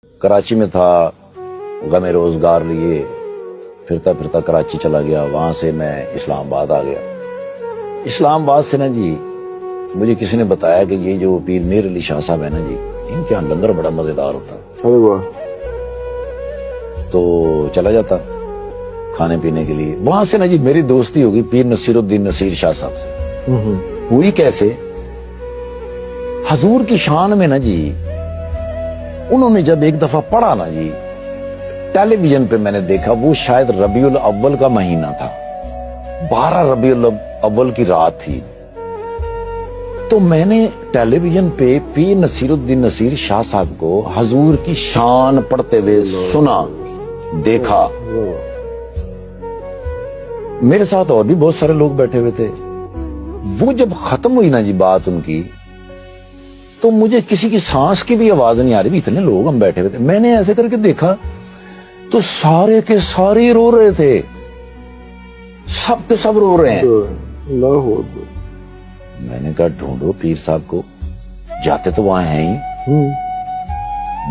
کراچی میں تھا، غم روزگار لیے پھرتا پھرتا کراچی چلا گیا، وہاں سے میں اسلام آباد آ گیا۔ اسلام آباد سے نا جی مجھے کسی نے بتایا کہ یہ جو پیر میر علی شاہ صاحب ہے نا جی، ان کے یہاں لنگر بڑا مزیدار ہوتا ہے۔ ارے واہ! تو چلا جاتا کھانے پینے کے لیے۔ وہاں سے نا جی میری دوستی ہوگی پیر نصیر الدین نصیر شاہ صاحب سے۔ ہوئی کیسے؟ حضور کی شان میں نا جی انہوں نے جب ایک دفعہ پڑھا نا جی، ٹیلی ویژن پہ میں نے دیکھا، وہ شاید ربیع الاول کا مہینہ تھا، 12 ربیع الاول کی رات تھی۔ تو میں نے ٹیلی ویژن پہ پیر نصیر الدین نصیر شاہ صاحب کو حضور کی شان پڑھتے ہوئے سنا، دیکھا۔ میرے ساتھ اور بھی بہت سارے لوگ بیٹھے ہوئے تھے۔ وہ جب ختم ہوئی نا جی بات ان کی، تو مجھے کسی کی سانس کی بھی آواز نہیں آ رہی، اتنے لوگ ہم بیٹھے ہوئے تھے۔ میں نے ایسے کر کے دیکھا تو سارے کے سارے رو رہے تھے، سب کے سب رو رہے ہیں۔ اللہ اکبر! میں نے کہا ڈھونڈو پیر صاحب کو، جاتے تو وہاں ہیں ہی۔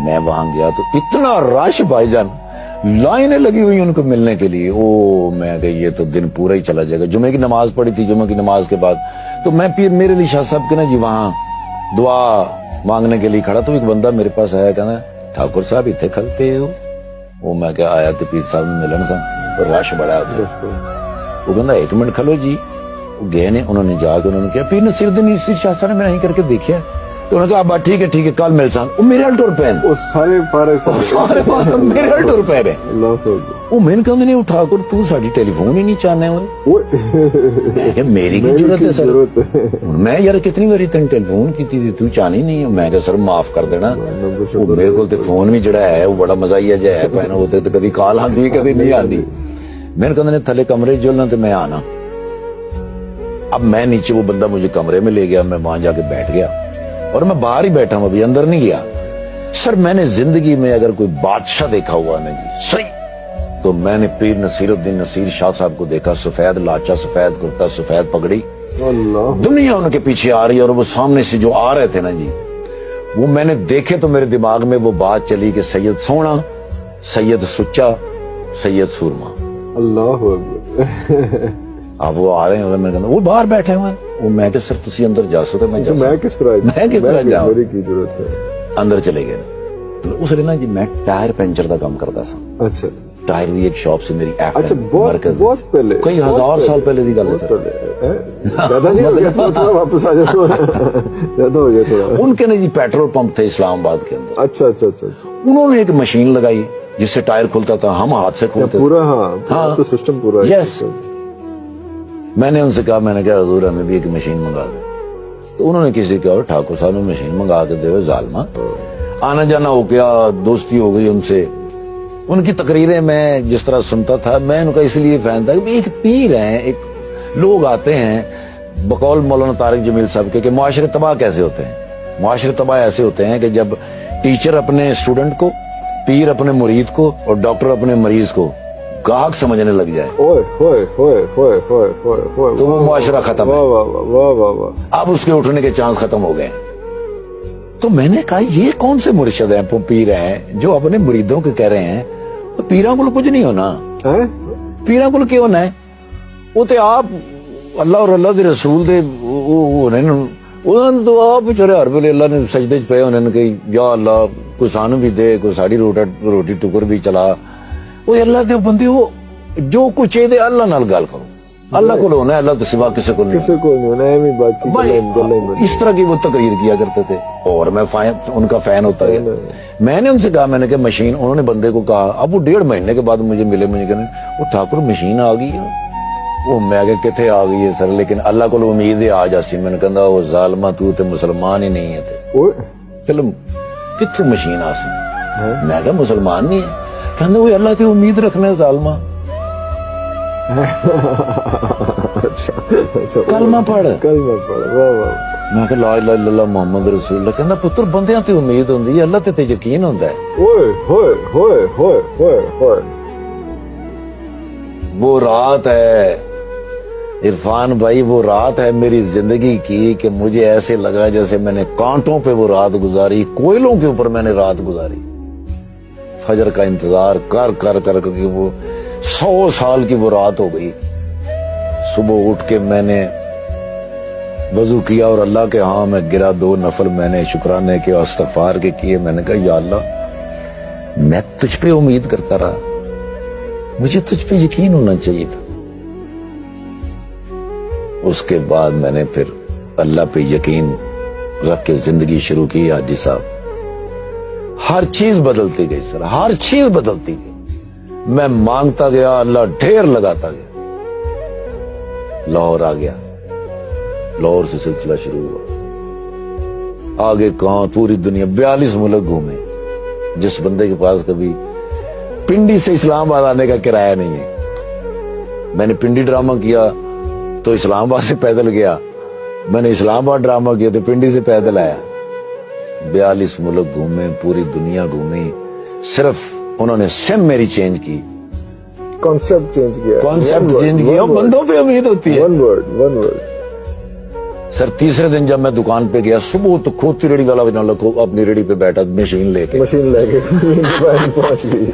میں وہاں گیا تو اتنا رش بھائی جان، لائنیں لگی ہوئی ان کو ملنے کے لیے۔ میں کہ یہ تو دن پورا ہی چلا جائے گا۔ جمعے کی نماز پڑھی تھی، جمعے کی نماز کے بعد تو میں پیر میر علی شاہ صاحب کے نا جی وہاں دعا مانگنے کے لیے کھڑا، تو ایک بندہ میرے پاس آیا، کہنا ٹھاکر صاحب اتنے کھلتے ہو؟ وہ میں کیا آیا تو پیر صاحب نے ملن سا، رش بڑا ہوتا۔ وہ کہنا 1 منٹ کھلو جی۔ وہ گئے نے، انہوں نے جا کے انہوں نے کیا، پیر نصیر الدین نصیر شاہ صاحب نے میں کر کے دیکھا، تو انہوں نے کہا بات ٹھیک ہے کل مل سان۔ وہ میرے الٹور پین، وہ سارے فارغ میرے الٹور پین ہے۔ اللہ اکبر! وہ میں نے کہا میں نے اٹھا کر تو ساڈی ٹیلی فون ہی نہیں چاہنے ہوئے، میری کی ضرورت ہے سر؟ میں یار کتنی باری تین ٹیلی فون کی تھی، تو چاہنی نہیں ہے۔ میں کہا سر معاف کر دینا، میرے کو فون بھی جڑا ہے وہ بڑا مزہ ہی ہے، جائے پہنا ہوتے تو کبھی کال آتی کبھی نہیں آتی۔ میں نے کہا میں نے تھلے کمرے جلنا تو میں آنا۔ اب میں نیچے، وہ بندہ مجھے کمرے میں لے گیا، میں وہاں جا کے بیٹھ گیا اور میں باہر ہی بیٹھا ہوں، ابھی اندر نہیں گیا۔ سر میں نے زندگی میں اگر کوئی بادشاہ دیکھا ہوا نا جی صحیح، تو میں نے پیر نصیر الدین نصیر شاہ صاحب کو دیکھا، سفید لاچا، سفید کرتا، سفید پگڑی، اللہ! دنیا ان کے پیچھے آ رہی ہے، اور وہ سامنے سے جو آ رہے تھے نا جی، وہ میں نے دیکھے تو میرے دماغ میں وہ بات چلی کہ سید سونا، سید سچا، سید سورما۔ اللہ اکبر! اب وہ آ رہے ہیں، میں کہا وہ باہر بیٹھے ہوئے ہیں۔ وہ میں کہ سر تسی اندر جا سکتے؟ میں کس طرح جاؤں؟ میری کی ضرورت ہے؟ اندر چلے گئے۔ اس لیے نا جی میں ٹائر پنچر کا کام کرتا سا۔ اچھا ٹائر دی ایک شاپ سے میری اچھا، بہت پہلے، کئی ہزار سال پہلے دی گل ہے سر۔ زیادہ نہیں ہو گیا تھوڑا، واپس آ جاؤ، زیادہ ہو گیا تھوڑا۔ ان کے نا جی پیٹرول پمپ تھے اسلام آباد کے اندر۔ اچھا اچھا اچھا، انہوں نے ایک مشین لگائی جس سے ٹائر کھلتا تھا، ہم ہاتھ سے کھولتے پورا؟ ہاں تو سسٹم پورا ہے۔ یس۔ میں نے ان سے کہا، میں نے کہا حضور ہمیں بھی ایک مشین منگا دے۔ تو انہوں نے کسی کہا ٹھاکر صاحب نے مشین منگا کے دے، ظالما۔ آنا جانا ہو گیا، دوستی ہو گئی ان سے۔ ان کی تقریریں میں جس طرح سنتا تھا، میں ان کا اس لیے فین تھا کہ ایک پیر ہیں، ایک لوگ آتے ہیں بقول مولانا طارق جمیل صاحب کے معاشرے تباہ کیسے ہوتے ہیں؟ معاشرے تباہ ایسے ہوتے ہیں کہ جب ٹیچر اپنے اسٹوڈنٹ کو، پیر اپنے مرید کو، اور ڈاکٹر اپنے مریض کو گاہک سمجھنے لگ جائے تو وہ معاشرہ ختم ہے۔ اب اس کے اٹھنے کے چانس ختم ہو گئے۔ تو میں نے کہا یہ کون سے مرشد ہیں، پیر ہیں جو اپنے مریدوں کے کہہ رہے ہیں پیراں کو کچھ نہیں ہونا، پیراں کو کیوں ہونا ہے؟ وہ تو آپ اللہ اور اللہ دے رسول دے انہوں نے تو آپ بچارے ہر ویلے اللہ نے سجدے چ پے ہونے نے کہ یا اللہ کوئی سانو بھی دے، کوئی ساڑی روٹی ٹکر بھی چلا۔ وہ اللہ دے بندے ہو، جو کچھ چاہیے اللہ نال گل کرو، اللہ کو ہونا ہے، اللہ تو سوا کسی کو نہیں۔ اس طرح کی وہ تقریر کیا کرتے تھے اور میں ان کا فین ہوتا ہے۔ میں نے ان سے کہا، میں نے کہا مشین، انہوں نے بندے کو کہا، اب وہ 1.5 مہینے کے بعد مجھے ملے، مجھے کہنے وہ ٹھاکر مشین آ گئی ہے۔ وہ میں کہ کتنے آ گئی ہے سر، لیکن اللہ کو امید ہے آ جاسی۔ میں نے کہا وہ ظالما تو تے مسلمان ہی نہیں ہے، چلو کتوں مشین آ سی؟ میں کہا مسلمان نہیں ہے، کہنا وہ اللہ تے امید رکھنا ہے ظالما۔ کلمہ پڑھ، میں کہ لا الہ الا اللہ محمد رسول اللہ۔ کہنا پتر بندیاں تے امید ہوندی ہے، اللہ تے یقین ہوندا ہے۔ وہ رات ہے عرفان بھائی، وہ رات ہے میری زندگی کی کہ مجھے ایسے لگا جیسے میں نے کانٹوں پہ وہ رات گزاری، کوئلوں کے اوپر میں نے رات گزاری۔ فجر کا انتظار کر کر کر کے وہ 100 سال کی وہ رات ہو گئی. صبح اٹھ کے میں نے وضو کیا اور اللہ کے ہاں میں گرا, 2 نفل میں نے شکرانے کے اور استغفار کے کیے. میں نے کہا یا اللہ میں تجھ پہ امید کرتا رہا, مجھے تجھ پہ یقین ہونا چاہیے تھا. اس کے بعد میں نے پھر اللہ پہ یقین رکھ کے زندگی شروع کی. حاجی صاحب ہر چیز بدلتی گئی سر, ہر چیز بدلتی گئی. میں مانگتا گیا, اللہ ڈھیر لگاتا گیا. لاہور آ گیا, لاہور سے سلسلہ شروع ہوا. آگے کہاں پوری دنیا 42 ملک گھومے. جس بندے کے پاس کبھی پنڈی سے اسلام آباد آنے کا کرایہ نہیں ہے, میں نے پنڈی ڈرامہ کیا تو اسلام آباد سے پیدل گیا, میں نے اسلام آباد ڈرامہ کیا تو پنڈی سے پیدل آیا. 42 ملک گھومے, پوری دنیا گھومی. صرف انہوں نے سم میری چینج کی, کانسیپٹ چینج کیا, کانسیپٹ چینج کیا. بندوں پہ امید ہوتی ہے. One word. سر تیسرے دن جب میں دکان پہ گیا, صبح تو کھوتی ریڑھی والا اپنی ریڑھی پہ بیٹھا, مشین لے کے پہنچ گئی.